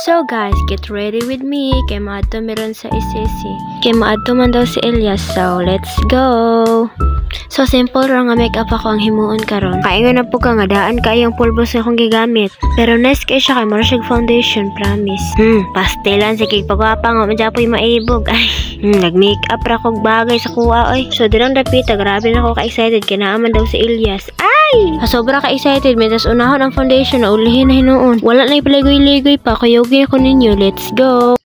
So guys, get ready with me. Kay maadto meron sa SSC. Kay maadto man daw si Elias. So let's go. So simple ra nga makeup ako ang himuon karon. Kaingon na po ka nga daan kayong pulbos akong gigamit. Pero nice kay siya kay mura siya foundation, promise. Pastelan sa kigpagwapa nga madyapoy maibog. Ay, nag-makeup ra kog bagay sa kuha oy. So dirang dapita, grabe na ako ka-excited kay naaman daw si Elias. Ay! Sobra ka-excited, metas unahon ang foundation na ulihin na hinuon. Wala na ipaligoy-ligoy pa, kuyogi ako ninyo. Let's go!